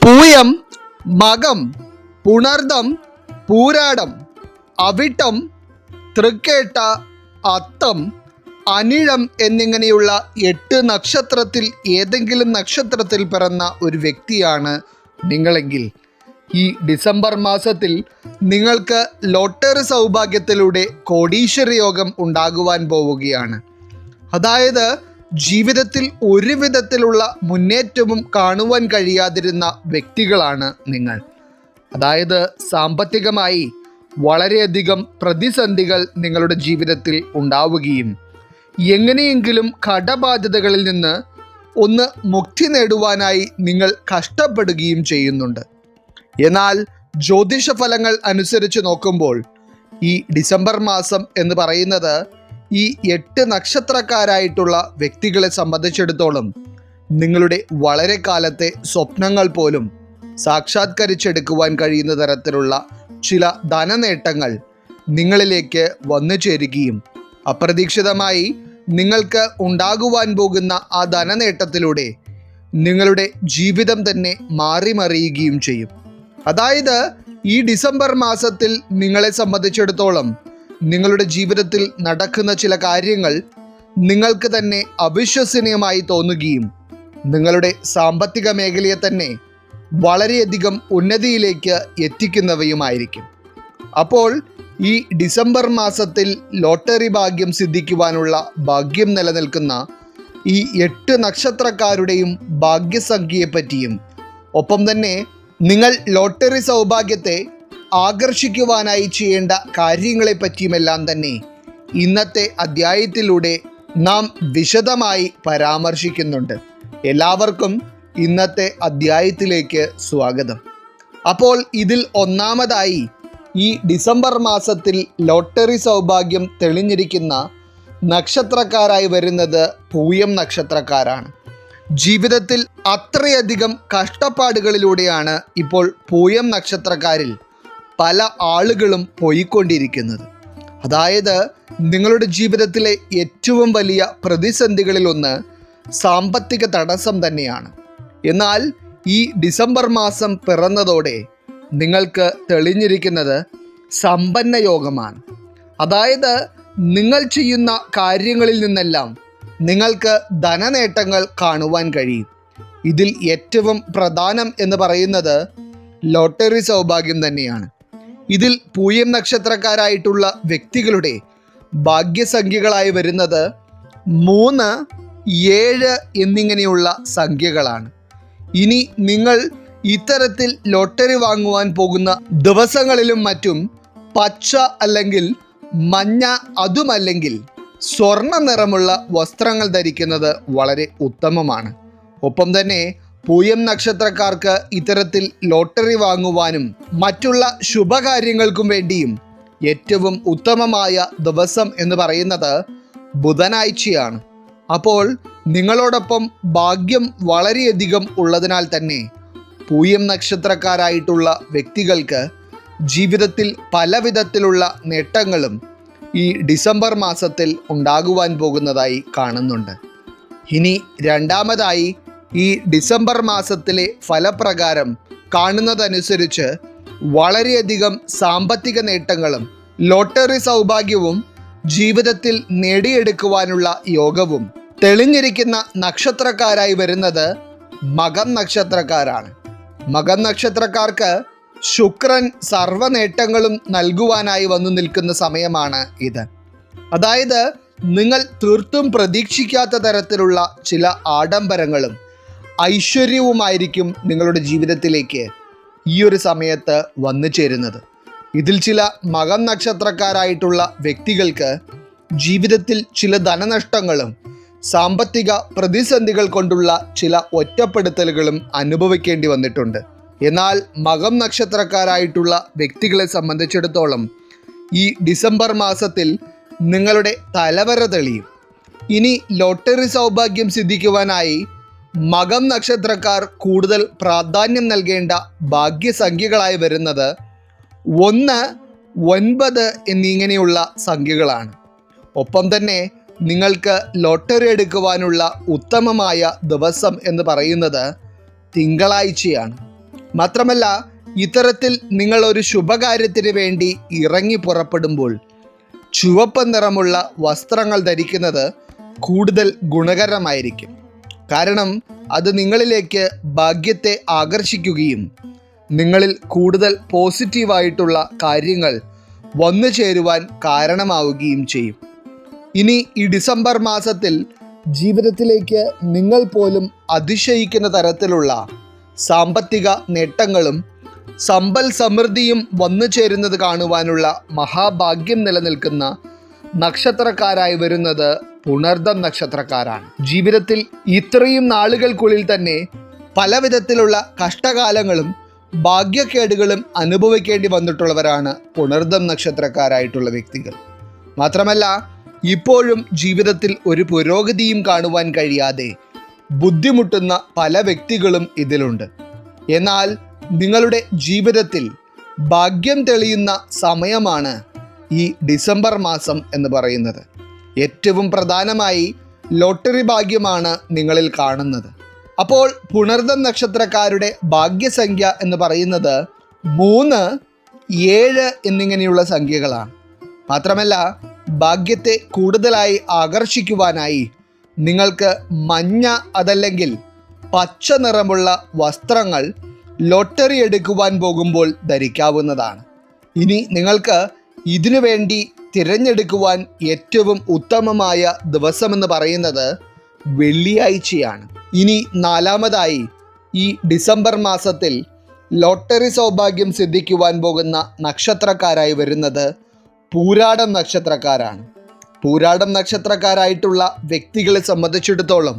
പൂയം, മകം, പുണർദം, പൂരാടം, അവിട്ടം, തൃക്കേട്ട, അത്തം, അനിഴം എന്നിങ്ങനെയുള്ള 8 നക്ഷത്രത്തിൽ ഏതെങ്കിലും നക്ഷത്രത്തിൽ പിറന്ന ഒരു വ്യക്തിയാണ് നിങ്ങളെങ്കിൽ ഈ ഡിസംബർ മാസത്തിൽ നിങ്ങൾക്ക് ലോട്ടറി സൗഭാഗ്യത്തിലൂടെ കോടീശ്വര യോഗം ഉണ്ടാകുവാൻ പോവുകയാണ്. അതായത് ജീവിതത്തിൽ ഒരു വിധത്തിലുള്ള മുന്നേറ്റവും കാണുവാൻ കഴിയാതിരുന്ന വ്യക്തികളാണ് നിങ്ങൾ. അതായത് സാമ്പത്തികമായി വളരെയധികം പ്രതിസന്ധികൾ നിങ്ങളുടെ ജീവിതത്തിൽ ഉണ്ടാവുകയും എങ്ങനെയെങ്കിലും കടബാധ്യതകളിൽ നിന്ന് ഒന്ന് മുക്തി നേടുവാനായി നിങ്ങൾ കഷ്ടപ്പെടുകയും ചെയ്യുന്നുണ്ട്. എന്നാൽ ജ്യോതിഷ ഫലങ്ങൾ അനുസരിച്ച് നോക്കുമ്പോൾ ഈ ഡിസംബർ മാസം എന്ന് പറയുന്നത് ഈ 8 നക്ഷത്രക്കാരായിട്ടുള്ള വ്യക്തികളെ സംബന്ധിച്ചിടത്തോളം നിങ്ങളുടെ വളരെ കാലത്തെ സ്വപ്നങ്ങൾ പോലും സാക്ഷാത്കരിച്ചെടുക്കുവാൻ കഴിയുന്ന തരത്തിലുള്ള ചില ധനനേട്ടങ്ങൾ നിങ്ങളിലേക്ക് വന്നു ചേരുകയും അപ്രതീക്ഷിതമായി നിങ്ങൾക്ക് ഉണ്ടാകുവാൻ പോകുന്ന ആ ധനനേട്ടത്തിലൂടെ നിങ്ങളുടെ ജീവിതം തന്നെ മാറിമറിയുകയും ചെയ്യും. അതായത് ഈ ഡിസംബർ മാസത്തിൽ നിങ്ങളെ സംബന്ധിച്ചിടത്തോളം നിങ്ങളുടെ ജീവിതത്തിൽ നടക്കുന്ന ചില കാര്യങ്ങൾ നിങ്ങൾക്ക് തന്നെ അവിശ്വസനീയമായി തോന്നുകയും നിങ്ങളുടെ സാമ്പത്തിക മേഖലയെ തന്നെ വളരെയധികം ഉന്നതിയിലേക്ക് എത്തിക്കുന്നവയുമായിരിക്കും. അപ്പോൾ ഈ ഡിസംബർ മാസത്തിൽ ലോട്ടറി ഭാഗ്യം സിദ്ധിക്കുവാനുള്ള ഭാഗ്യം നിലനിൽക്കുന്ന ഈ 8 നക്ഷത്രക്കാരുടെയും ഭാഗ്യസംഖ്യയെപ്പറ്റിയും ഒപ്പം തന്നെ നിങ്ങൾ ലോട്ടറി സൗഭാഗ്യത്തെ ആകർഷിക്കുവാനായി ചെയ്യേണ്ട കാര്യങ്ങളെപ്പറ്റിയുമെല്ലാം തന്നെ ഇന്നത്തെ അധ്യായത്തിലൂടെ നാം വിശദമായി പരാമർശിക്കുന്നുണ്ട്. എല്ലാവർക്കും ഇന്നത്തെ അധ്യായത്തിലേക്ക് സ്വാഗതം. അപ്പോൾ ഇതിൽ ഒന്നാമതായി ഈ ഡിസംബർ മാസത്തിൽ ലോട്ടറി സൗഭാഗ്യം തെളിഞ്ഞിരിക്കുന്ന നക്ഷത്രക്കാരായി വരുന്നത് പൂയം നക്ഷത്രക്കാരാണ്. ജീവിതത്തിൽ അത്രയധികം കഷ്ടപ്പാടുകളിലൂടെയാണ് ഇപ്പോൾ പൂയം നക്ഷത്രക്കാരിൽ പല ആളുകളും പോയിക്കൊണ്ടിരിക്കുന്നത്. അതായത് നിങ്ങളുടെ ജീവിതത്തിലെ ഏറ്റവും വലിയ പ്രതിസന്ധികളിലൊന്ന് സാമ്പത്തിക തടസ്സം തന്നെയാണ്. എന്നാൽ ഈ ഡിസംബർ മാസം പിറന്നതോടെ നിങ്ങൾക്ക് തെളിഞ്ഞിരിക്കുന്നത് സമ്പന്ന യോഗമാണ്. അതായത് നിങ്ങൾ ചെയ്യുന്ന കാര്യങ്ങളിൽ നിന്നെല്ലാം നിങ്ങൾക്ക് ധനനേട്ടങ്ങൾ കാണുവാൻ കഴിയും. ഇതിൽ ഏറ്റവും പ്രധാനം എന്ന് പറയുന്നത് ലോട്ടറി സൗഭാഗ്യം തന്നെയാണ്. ഇതിൽ പൂയം നക്ഷത്രക്കാരായിട്ടുള്ള വ്യക്തികളുടെ ഭാഗ്യസംഖ്യകളായി വരുന്നത് 3, 7 എന്നിങ്ങനെയുള്ള സംഖ്യകളാണ്. ഇനി നിങ്ങൾ ഇത്തരത്തിൽ ലോട്ടറി വാങ്ങുവാൻ പോകുന്ന ദിവസങ്ങളിലും മറ്റും പച്ച അല്ലെങ്കിൽ മഞ്ഞ, അതുമല്ലെങ്കിൽ സ്വർണ്ണ നിറമുള്ള വസ്ത്രങ്ങൾ ധരിക്കുന്നത് വളരെ ഉത്തമമാണ്. ഒപ്പം തന്നെ പൂയം നക്ഷത്രക്കാർക്ക് ഇത്തരത്തിൽ ലോട്ടറി വാങ്ങുവാനും മറ്റുള്ള ശുഭകാര്യങ്ങൾക്കും വേണ്ടിയും ഏറ്റവും ഉത്തമമായ ദിവസം എന്ന് പറയുന്നത് ബുധനാഴ്ചയാണ്. അപ്പോൾ നിങ്ങളോടൊപ്പം ഭാഗ്യം വളരെയധികം ഉള്ളതിനാൽ തന്നെ പൂയം നക്ഷത്രക്കാരായിട്ടുള്ള വ്യക്തികൾക്ക് ജീവിതത്തിൽ പല വിധത്തിലുള്ള നേട്ടങ്ങളും ഈ ഡിസംബർ മാസത്തിൽ ഉണ്ടാകുവാൻ പോകുന്നതായി കാണുന്നുണ്ട്. ഇനി രണ്ടാമതായി ഈ ഡിസംബർ മാസത്തിലെ ഫലപ്രകാരം കാണുന്നതനുസരിച്ച് വളരെയധികം സാമ്പത്തിക നേട്ടങ്ങളും ലോട്ടറി സൗഭാഗ്യവും ജീവിതത്തിൽ നേടിയെടുക്കുവാനുള്ള യോഗവും തെളിഞ്ഞിരിക്കുന്ന നക്ഷത്രക്കാരായി വരുന്നത് മകം നക്ഷത്രക്കാരാണ്. മകം നക്ഷത്രക്കാർക്ക് ശുക്രൻ സർവ്വ നേട്ടങ്ങളും നൽകുവാനായി വന്നു നിൽക്കുന്ന സമയമാണ് ഇത്. അതായത് നിങ്ങൾ തീർത്തും പ്രതീക്ഷിക്കാത്ത തരത്തിലുള്ള ചില ആഡംബരങ്ങളും ഐശ്വര്യവുമായിരിക്കും നിങ്ങളുടെ ജീവിതത്തിലേക്ക് ഈ ഒരു സമയത്ത് വന്നു ചേരുന്നത്. ഇതിൽ ചില മകം നക്ഷത്രക്കാരായിട്ടുള്ള വ്യക്തികൾക്ക് ജീവിതത്തിൽ ചില ധനനഷ്ടങ്ങളും സാമ്പത്തിക പ്രതിസന്ധികൾ കൊണ്ടുള്ള ചില ഒറ്റപ്പെടുത്തലുകളും അനുഭവിക്കേണ്ടി വന്നിട്ടുണ്ട്. എന്നാൽ മകം നക്ഷത്രക്കാരായിട്ടുള്ള വ്യക്തികളെ സംബന്ധിച്ചിടത്തോളം ഈ ഡിസംബർ മാസത്തിൽ നിങ്ങളുടെ തലവര തെളിയും. ഇനി ലോട്ടറി സൗഭാഗ്യം സിദ്ധിക്കുവാനായി മകം നക്ഷത്രക്കാർ കൂടുതൽ പ്രാധാന്യം നൽകേണ്ട ഭാഗ്യസംഖ്യകളായി വരുന്നത് 1, 9 എന്നിങ്ങനെയുള്ള സംഖ്യകളാണ്. ഒപ്പം തന്നെ നിങ്ങൾക്ക് ലോട്ടറി എടുക്കുവാനുള്ള ഉത്തമമായ ദിവസം എന്ന് പറയുന്നത് തിങ്കളാഴ്ചയാണ്. മാത്രമല്ല, ഇത്തരത്തിൽ നിങ്ങൾ ഒരു ശുഭകാര്യത്തിന് വേണ്ടി ഇറങ്ങി പുറപ്പെടുമ്പോൾ ചുവപ്പ് നിറമുള്ള വസ്ത്രങ്ങൾ ധരിക്കുന്നത് കൂടുതൽ ഗുണകരമായിരിക്കും. കാരണം അത് നിങ്ങളിലേക്ക് ഭാഗ്യത്തെ ആകർഷിക്കുകയും നിങ്ങളിൽ കൂടുതൽ പോസിറ്റീവായിട്ടുള്ള കാര്യങ്ങൾ വന്നു ചേരുവാൻ കാരണമാവുകയും ചെയ്യും. ഇനി ഈ ഡിസംബർ മാസത്തിൽ ജീവിതത്തിലേക്ക് നിങ്ങൾ പോലും അതിശയിക്കുന്ന തരത്തിലുള്ള സാമ്പത്തിക നേട്ടങ്ങളും സമ്പൽ സമൃദ്ധിയും വന്നു ചേരുന്നത് കാണുവാനുള്ള മഹാഭാഗ്യം നിലനിൽക്കുന്ന നക്ഷത്രക്കാരായി വരുന്നത് പുണർദം നക്ഷത്രക്കാരാണ്. ജീവിതത്തിൽ ഇത്രയും നാളുകൾക്കുള്ളിൽ തന്നെ പല വിധത്തിലുള്ള കഷ്ടകാലങ്ങളും ഭാഗ്യക്കേടുകളും അനുഭവിക്കേണ്ടി വന്നിട്ടുള്ളവരാണ് പുണർദം നക്ഷത്രക്കാരായിട്ടുള്ള വ്യക്തികൾ. മാത്രമല്ല, ഇപ്പോഴും ജീവിതത്തിൽ ഒരു പുരോഗതിയും കാണുവാൻ കഴിയാതെ ബുദ്ധിമുട്ടുന്ന പല വ്യക്തികളും ഇതിലുണ്ട്. എന്നാൽ നിങ്ങളുടെ ജീവിതത്തിൽ ഭാഗ്യം തെളിയുന്ന സമയമാണ് ഈ ഡിസംബർ മാസം എന്ന് പറയുന്നത്. ഏറ്റവും പ്രധാനമായി ലോട്ടറി ഭാഗ്യമാണ് നിങ്ങളിൽ കാണുന്നത്. അപ്പോൾ പുണർദം നക്ഷത്രക്കാരുടെ ഭാഗ്യസംഖ്യ എന്ന് പറയുന്നത് 3, 7 എന്നിങ്ങനെയുള്ള സംഖ്യകളാണ്. മാത്രമല്ല, ഭാഗ്യത്തെ കൂടുതലായി ആകർഷിക്കുവാനായി നിങ്ങൾക്ക് മഞ്ഞ അതല്ലെങ്കിൽ പച്ച നിറമുള്ള വസ്ത്രങ്ങൾ ലോട്ടറി എടുക്കുവാൻ പോകുമ്പോൾ ധരിക്കാവുന്നതാണ്. ഇനി നിങ്ങൾക്ക് ഇതിനു വേണ്ടി തിരഞ്ഞെടുക്കുവാൻ ഏറ്റവും ഉത്തമമായ ദിവസമെന്ന് പറയുന്നത് വെള്ളിയാഴ്ചയാണ്. ഇനി 4-മതായി ഈ ഡിസംബർ മാസത്തിൽ ലോട്ടറി സൗഭാഗ്യം സിദ്ധിക്കുവാൻ പോകുന്ന നക്ഷത്രക്കാരായി വരുന്നത് പൂരാടം നക്ഷത്രക്കാരാണ്. പൂരാടം നക്ഷത്രക്കാരായിട്ടുള്ള വ്യക്തികളെ സംബന്ധിച്ചിടത്തോളം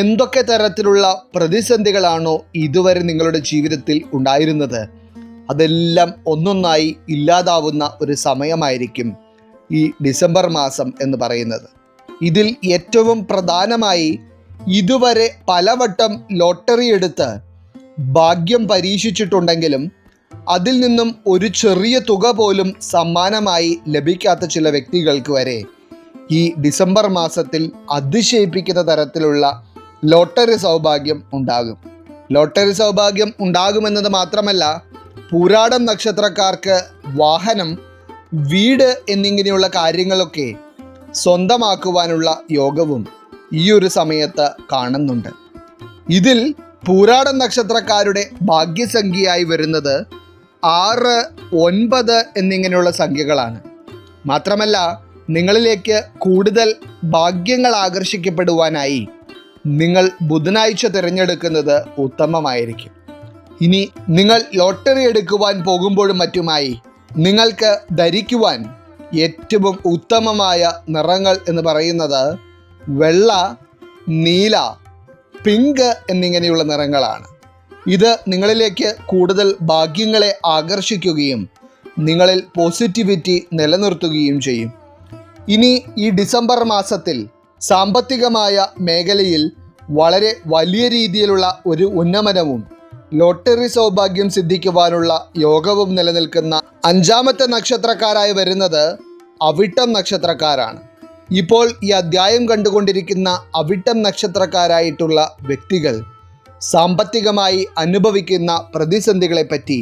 എന്തൊക്കെ തരത്തിലുള്ള പ്രതിസന്ധികളാണോ ഇതുവരെ നിങ്ങളുടെ ജീവിതത്തിൽ ഉണ്ടായിരുന്നത്, അതെല്ലാം ഒന്നൊന്നായി ഇല്ലാതാവുന്ന ഒരു സമയമായിരിക്കും ഈ ഡിസംബർ മാസം എന്ന് പറയുന്നത്. ഇതിൽ ഏറ്റവും പ്രധാനമായി ഇതുവരെ പലവട്ടം ലോട്ടറി എടുത്ത് ഭാഗ്യം പരീക്ഷിച്ചിട്ടുണ്ടെങ്കിലും അതിൽ നിന്നും ഒരു ചെറിയ തുക പോലും സമ്മാനമായി ലഭിക്കാത്ത ചില വ്യക്തികൾക്ക് വരെ ഈ ഡിസംബർ മാസത്തിൽ അതിശയിപ്പിക്കുന്ന തരത്തിലുള്ള ലോട്ടറി സൗഭാഗ്യം ഉണ്ടാകും. ലോട്ടറി സൗഭാഗ്യം ഉണ്ടാകുമെന്നത് മാത്രമല്ല, പൂരാടം നക്ഷത്രക്കാർക്ക് വാഹനം, വീട് എന്നിങ്ങനെയുള്ള കാര്യങ്ങളൊക്കെ സ്വന്തമാക്കുവാനുള്ള യോഗവും ഈ ഒരു സമയത്ത് കാണുന്നുണ്ട്. ഇതിൽ പൂരാടം നക്ഷത്രക്കാരുടെ ഭാഗ്യസംഖ്യയായി വരുന്നത് 6, 9 എന്നിങ്ങനെയുള്ള സംഖ്യകളാണ്. മാത്രമല്ല, നിങ്ങളിലേക്ക് കൂടുതൽ ഭാഗ്യങ്ങൾ ആകർഷിക്കപ്പെടുവാനായി നിങ്ങൾ ബുധനാഴ്ച തിരഞ്ഞെടുക്കുന്നത് ഉത്തമമായിരിക്കും. ഇനി നിങ്ങൾ ലോട്ടറി എടുക്കുവാൻ പോകുമ്പോഴും മറ്റുമായി നിങ്ങൾക്ക് ധരിക്കുവാൻ ഏറ്റവും ഉത്തമമായ നിറങ്ങൾ എന്ന് പറയുന്നത് വെള്ള, നീല, പിങ്ക് എന്നിങ്ങനെയുള്ള നിറങ്ങളാണ്. ഇത് നിങ്ങളിലേക്ക് കൂടുതൽ ഭാഗ്യങ്ങളെ ആകർഷിക്കുകയും നിങ്ങളിൽ പോസിറ്റിവിറ്റി നിലനിർത്തുകയും ചെയ്യും. ഇനി ഈ ഡിസംബർ മാസത്തിൽ സാമ്പത്തികമായ മേഖലയിൽ വളരെ വലിയ രീതിയിലുള്ള ഒരു ഉന്നമനവും ലോട്ടറി സൗഭാഗ്യം സിദ്ധിക്കുവാനുള്ള യോഗവും നിലനിൽക്കുന്ന 5-മത്തെ നക്ഷത്രക്കാരായി വരുന്നത് അവിട്ടം നക്ഷത്രക്കാരാണ്. ഇപ്പോൾ ഈ അധ്യായം കണ്ടുകൊണ്ടിരിക്കുന്ന അവിട്ടം നക്ഷത്രക്കാരായിട്ടുള്ള വ്യക്തികൾ സാമ്പത്തികമായി അനുഭവിക്കുന്ന പ്രതിസന്ധികളെപ്പറ്റി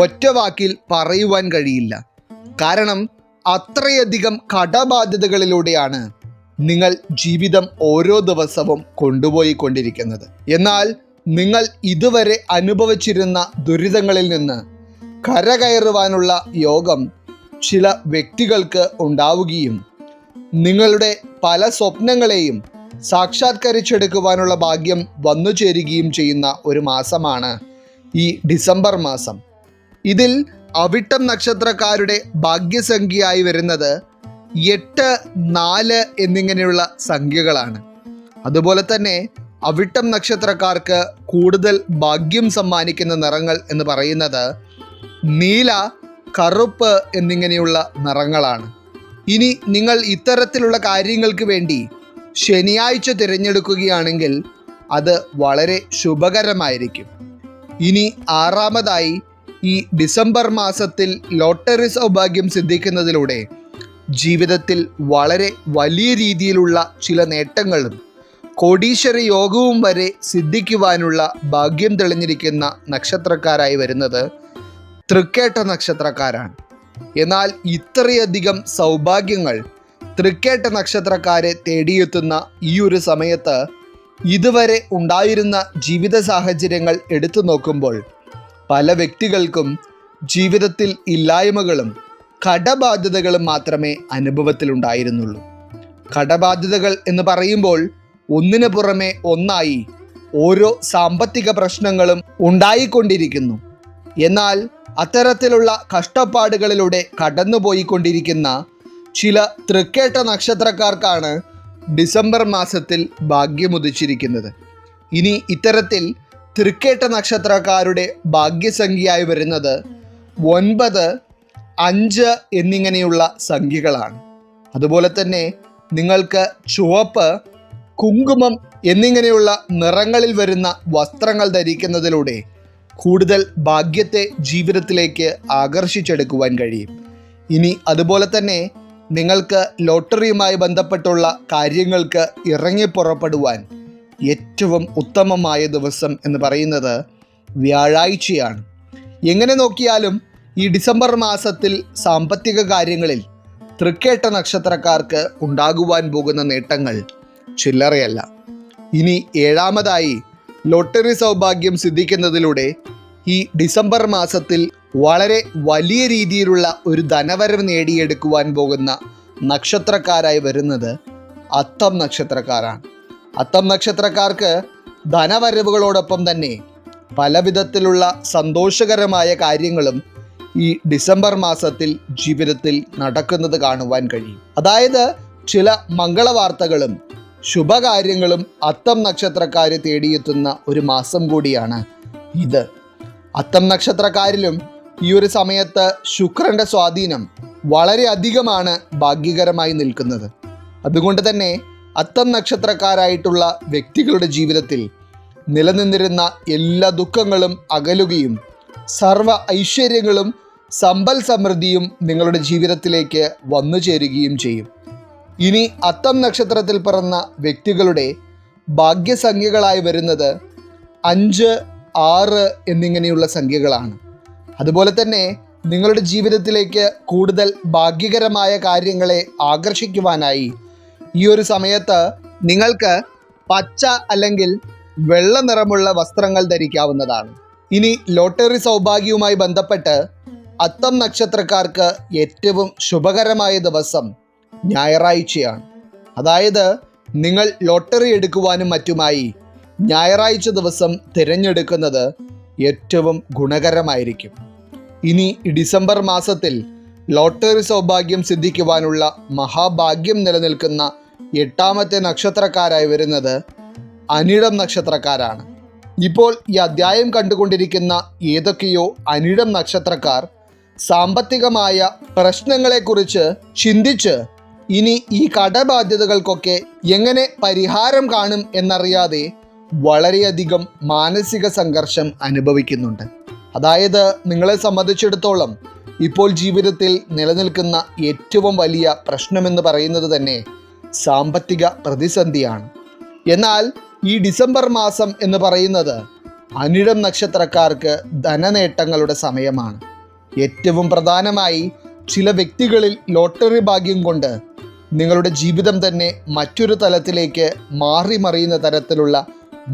ഒറ്റ വാക്കിൽ പറയുവാൻ കഴിയില്ല. കാരണം അത്രയധികം കടബാധ്യതകളിലൂടെയാണ് നിങ്ങൾ ജീവിതം ഓരോ ദിവസവും കൊണ്ടുപോയിക്കൊണ്ടിരിക്കുന്നത്. എന്നാൽ നിങ്ങൾ ഇതുവരെ അനുഭവിച്ചിരുന്ന ദുരിതങ്ങളിൽ നിന്ന് കരകയറുവാനുള്ള യോഗം ചില വ്യക്തികൾക്ക് ഉണ്ടാവുകയും നിങ്ങളുടെ പല സ്വപ്നങ്ങളെയും സാക്ഷാത്കരിച്ചെടുക്കുവാനുള്ള ഭാഗ്യം വന്നു ചേരുകയും ചെയ്യുന്ന ഒരു മാസമാണ് ഈ ഡിസംബർ മാസം. ഇതിൽ അവിട്ടം നക്ഷത്രക്കാരുടെ ഭാഗ്യസംഖ്യയായി വരുന്നത് 8, 4 എന്നിങ്ങനെയുള്ള സംഖ്യകളാണ്. അതുപോലെ തന്നെ അവിട്ടം നക്ഷത്രക്കാർക്ക് കൂടുതൽ ഭാഗ്യം സമ്മാനിക്കുന്ന നിറങ്ങൾ എന്ന് പറയുന്നത് നീല, കറുപ്പ് എന്നിങ്ങനെയുള്ള നിറങ്ങളാണ്. ഇനി നിങ്ങൾ ഇത്തരത്തിലുള്ള കാര്യങ്ങൾക്ക് വേണ്ടി ശനിയാഴ്ച തിരഞ്ഞെടുക്കുകയാണെങ്കിൽ അത് വളരെ ശുഭകരമായിരിക്കും. ഇനി 6-മതായി ഈ ഡിസംബർ മാസത്തിൽ ലോട്ടറി സൗഭാഗ്യം സിദ്ധിക്കുന്നതിലൂടെ ജീവിതത്തിൽ വളരെ വലിയ രീതിയിലുള്ള ചില നേട്ടങ്ങളും കോടീശ്വര യോഗവും വരെ സിദ്ധിക്കുവാനുള്ള ഭാഗ്യം തെളിഞ്ഞിരിക്കുന്ന നക്ഷത്രക്കാരായി വരുന്നത് തൃക്കേട്ട നക്ഷത്രക്കാരാണ്. എന്നാൽ ഇത്രയധികം സൗഭാഗ്യങ്ങൾ തൃക്കേട്ട നക്ഷത്രക്കാരെ തേടിയെത്തുന്ന ഈ ഒരു സമയത്ത് ഇതുവരെ ഉണ്ടായിരുന്ന ജീവിത സാഹചര്യങ്ങൾ എടുത്തു നോക്കുമ്പോൾ പല വ്യക്തികൾക്കും ജീവിതത്തിൽ ഇല്ലായ്മകളും കടബാധ്യതകളും മാത്രമേ അനുഭവത്തിലുണ്ടായിരുന്നുള്ളൂ. കടബാധ്യതകൾ എന്ന് പറയുമ്പോൾ ഒന്നിനു പുറമെ ഒന്നായി ഓരോ സാമ്പത്തിക പ്രശ്നങ്ങളും ഉണ്ടായിക്കൊണ്ടിരിക്കുന്നു. എന്നാൽ അത്തരത്തിലുള്ള കഷ്ടപ്പാടുകളിലൂടെ കടന്നുപോയിക്കൊണ്ടിരിക്കുന്ന ചില തൃക്കേട്ട നക്ഷത്രക്കാർക്കാണ് ഡിസംബർ മാസത്തിൽ ഭാഗ്യമുദിച്ചിരിക്കുന്നത്. ഇനി ഇത്തരത്തിൽ തൃക്കേട്ട നക്ഷത്രക്കാരുടെ ഭാഗ്യസംഖ്യയായി വരുന്നത് 9, 5 എന്നിങ്ങനെയുള്ള സംഖ്യകളാണ്. അതുപോലെ തന്നെ നിങ്ങൾക്ക് ചുവപ്പ്, കുങ്കുമം എന്നിങ്ങനെയുള്ള നിറങ്ങളിൽ വരുന്ന വസ്ത്രങ്ങൾ ധരിക്കുന്നതിലൂടെ കൂടുതൽ ഭാഗ്യത്തെ ജീവിതത്തിലേക്ക് ആകർഷിച്ചെടുക്കുവാൻ കഴിയും. ഇനി അതുപോലെ തന്നെ നിങ്ങൾക്ക് ലോട്ടറിയുമായി ബന്ധപ്പെട്ടുള്ള കാര്യങ്ങൾക്ക് ഇറങ്ങി പുറപ്പെടുവാൻ ഏറ്റവും ഉത്തമമായ ദിവസം എന്ന് പറയുന്നത് വ്യാഴാഴ്ചയാണ്. എങ്ങനെ നോക്കിയാലും ഈ ഡിസംബർ മാസത്തിൽ സാമ്പത്തിക കാര്യങ്ങളിൽ തൃക്കേട്ട നക്ഷത്രക്കാർക്ക് ഉണ്ടാകുവാൻ പോകുന്ന നേട്ടങ്ങൾ ചില്ലറയല്ല. ഇനി 7ാമതായി ലോട്ടറി സൗഭാഗ്യം സിദ്ധിക്കുന്നതിലൂടെ ഈ ഡിസംബർ മാസത്തിൽ വളരെ വലിയ രീതിയിലുള്ള ഒരു ധനവരവ് നേടിയെടുക്കുവാൻ പോകുന്ന നക്ഷത്രക്കാരായി വരുന്നത് അത്തം നക്ഷത്രക്കാരാണ്. അത്തം നക്ഷത്രക്കാർക്ക് ധനവരവുകളോടൊപ്പം തന്നെ പല വിധത്തിലുള്ള സന്തോഷകരമായ കാര്യങ്ങളും ഈ ഡിസംബർ മാസത്തിൽ ജീവിതത്തിൽ നടക്കുന്നത് കാണുവാൻ കഴിയും. അതായത് ചില മംഗളവാർത്തകളും ശുഭകാര്യങ്ങളും അത്തം നക്ഷത്രക്കാരെ തേടിയെത്തുന്ന ഒരു മാസം കൂടിയാണ് ഇത്. അത്തം നക്ഷത്രക്കാരിലും ഈ ഒരു സമയത്ത് ശുക്രന്റെ സ്വാധീനം വളരെ അധികമാണ് ഭാഗ്യകരമായി നിൽക്കുന്നത്. അതുകൊണ്ട് തന്നെ അത്തം നക്ഷത്രക്കാരായിട്ടുള്ള വ്യക്തികളുടെ ജീവിതത്തിൽ നിലനിന്നിരുന്ന എല്ലാ ദുഃഖങ്ങളും അകലുകയും സർവ ഐശ്വര്യങ്ങളും സമ്പൽ സമൃദ്ധിയും നിങ്ങളുടെ ജീവിതത്തിലേക്ക് വന്നു ചേരുകയും ചെയ്യും. ഇനി അത്തം നക്ഷത്രത്തിൽ പിറന്ന വ്യക്തികളുടെ ഭാഗ്യസംഖ്യകളായി വരുന്നത് 5, 6 എന്നിങ്ങനെയുള്ള സംഖ്യകളാണ്. അതുപോലെ തന്നെ നിങ്ങളുടെ ജീവിതത്തിലേക്ക് കൂടുതൽ ഭാഗ്യകരമായ കാര്യങ്ങളെ ആകർഷിക്കുവാനായി ഈ ഒരു സമയത്ത് നിങ്ങൾക്ക് പച്ച അല്ലെങ്കിൽ വെള്ള നിറമുള്ള വസ്ത്രങ്ങൾ ധരിക്കാവുന്നതാണ്. ഇനി ലോട്ടറി സൗഭാഗ്യവുമായി ബന്ധപ്പെട്ട് അത്തം നക്ഷത്രക്കാർക്ക് ഏറ്റവും ശുഭകരമായ ദിവസം ഞായറാഴ്ചയാണ്. അതായത് നിങ്ങൾ ലോട്ടറി എടുക്കുവാനും മറ്റുമായി ഞായറാഴ്ച ദിവസം തിരഞ്ഞെടുക്കുന്നത് ഏറ്റവും ഗുണകരമായിരിക്കും. ഇനി ഡിസംബർ മാസത്തിൽ ലോട്ടറി സൗഭാഗ്യം സിദ്ധിക്കുവാനുള്ള മഹാഭാഗ്യം നിലനിൽക്കുന്ന 8ാമത്തെ നക്ഷത്രക്കാരായി വരുന്നത് അനിഴം നക്ഷത്രക്കാരാണ്. ഇപ്പോൾ ഈ അധ്യായം കണ്ടുകൊണ്ടിരിക്കുന്ന ഏതൊക്കെയോ അനിഴം നക്ഷത്രക്കാർ സാമ്പത്തികമായ പ്രശ്നങ്ങളെക്കുറിച്ച് ചിന്തിച്ച് ഇനി ഈ കടബാധ്യതകൾക്കൊക്കെ എങ്ങനെ പരിഹാരം കാണും എന്നറിയാതെ വളരെയധികം മാനസിക സംഘർഷം അനുഭവിക്കുന്നുണ്ട്. അതായത് നിങ്ങളെ സംബന്ധിച്ചിടത്തോളം ഇപ്പോൾ ജീവിതത്തിൽ നിലനിൽക്കുന്ന ഏറ്റവും വലിയ പ്രശ്നമെന്ന് പറയുന്നത് തന്നെ സാമ്പത്തിക പ്രതിസന്ധിയാണ്. എന്നാൽ ഈ ഡിസംബർ മാസം എന്ന് പറയുന്നത് അനിഴം നക്ഷത്രക്കാർക്ക് ധനനേട്ടങ്ങളുടെ സമയമാണ്. ഏറ്റവും പ്രധാനമായി ചില വ്യക്തികളിൽ ലോട്ടറി ഭാഗ്യം കൊണ്ട് നിങ്ങളുടെ ജീവിതം തന്നെ മറ്റൊരു തലത്തിലേക്ക് മാറി മറിയുന്ന തരത്തിലുള്ള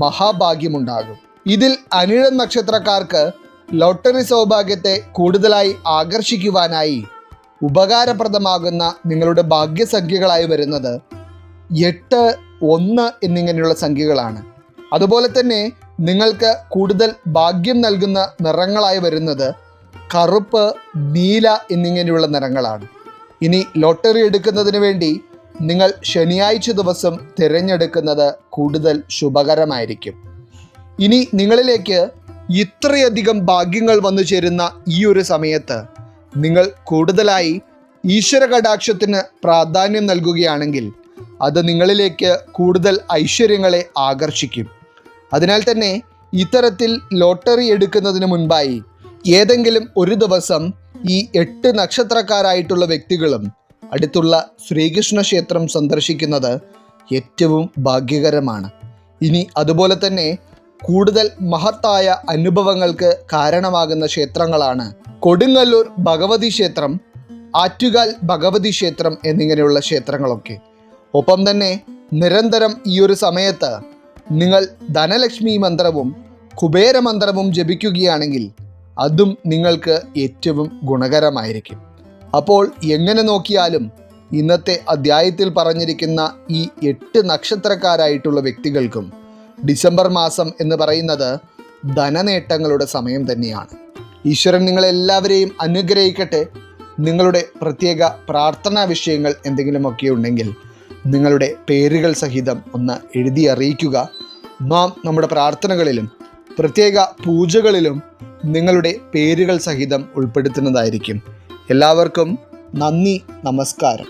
മഹാഭാഗ്യമുണ്ടാകും. ഇതിൽ അനിഴം നക്ഷത്രക്കാർക്ക് ലോട്ടറി സൗഭാഗ്യത്തെ കൂടുതലായി ആകർഷിക്കുവാനായി ഉപകാരപ്രദമാകുന്ന നിങ്ങളുടെ ഭാഗ്യസംഖ്യകളായി വരുന്നത് 8, 1 എന്നിങ്ങനെയുള്ള സംഖ്യകളാണ്. അതുപോലെ തന്നെ നിങ്ങൾക്ക് കൂടുതൽ ഭാഗ്യം നൽകുന്ന നിറങ്ങളായി വരുന്നത് കറുപ്പ്, നീല എന്നിങ്ങനെയുള്ള നിറങ്ങളാണ്. ഇനി ലോട്ടറി എടുക്കുന്നതിന് വേണ്ടി നിങ്ങൾ ശനിയാഴ്ച ദിവസം തിരഞ്ഞെടുക്കുന്നത് കൂടുതൽ ശുഭകരമായിരിക്കും. ഇനി നിങ്ങളിലേക്ക് ഇത്രയധികം ഭാഗ്യങ്ങൾ വന്നു ചേരുന്ന ഈ ഒരു സമയത്ത് നിങ്ങൾ കൂടുതലായി ഈശ്വര കടാക്ഷത്തിന് പ്രാധാന്യം നൽകുകയാണെങ്കിൽ അത് നിങ്ങളിലേക്ക് കൂടുതൽ ഐശ്വര്യങ്ങളെ ആകർഷിക്കും. അതിനാൽ തന്നെ ഇത്തരത്തിൽ ലോട്ടറി എടുക്കുന്നതിന് മുൻപായി ഏതെങ്കിലും ഒരു ദിവസം ഈ 8 നക്ഷത്രക്കാരായിട്ടുള്ള വ്യക്തികളും അടുത്തുള്ള ശ്രീകൃഷ്ണ ക്ഷേത്രം സന്ദർശിക്കുന്നത് ഏറ്റവും ഭാഗ്യകരമാണ്. ഇനി അതുപോലെ തന്നെ കൂടുതൽ മഹത്തായ അനുഭവങ്ങൾക്ക് കാരണമാകുന്ന ക്ഷേത്രങ്ങളാണ് കൊടുങ്ങല്ലൂർ ഭഗവതി ക്ഷേത്രം, ആറ്റുകാൽ ഭഗവതി ക്ഷേത്രം എന്നിങ്ങനെയുള്ള ക്ഷേത്രങ്ങളൊക്കെ. ഒപ്പം തന്നെ നിരന്തരം ഈ ഒരു സമയത്ത് നിങ്ങൾ ധനലക്ഷ്മി മന്ത്രവും കുബേരമന്ത്രവും ജപിക്കുകയാണെങ്കിൽ അതും നിങ്ങൾക്ക് ഏറ്റവും ഗുണകരമായിരിക്കും. അപ്പോൾ എങ്ങനെ നോക്കിയാലും ഇന്നത്തെ അധ്യായത്തിൽ പറഞ്ഞിരിക്കുന്ന ഈ 8 നക്ഷത്രക്കാരായിട്ടുള്ള വ്യക്തികൾക്കും ഡിസംബർ മാസം എന്ന് പറയുന്നത് ധനനേട്ടങ്ങളുടെ സമയം തന്നെയാണ്. ഈശ്വരൻ നിങ്ങളെല്ലാവരെയും അനുഗ്രഹിക്കട്ടെ. നിങ്ങളുടെ പ്രത്യേക പ്രാർത്ഥനാ വിഷയങ്ങൾ എന്തെങ്കിലുമൊക്കെ ഉണ്ടെങ്കിൽ നിങ്ങളുടെ പേരുകൾ സഹിതം ഒന്ന് എഴുതി അറിയിക്കുക. നാം നമ്മുടെ പ്രാർത്ഥനകളിലും പ്രത്യേക പൂജകളിലും നിങ്ങളുടെ പേരുകൾ സഹിതം ഉൾപ്പെടുത്തുന്നതായിരിക്കും. എല്ലാവർക്കും നന്ദി, നമസ്കാരം.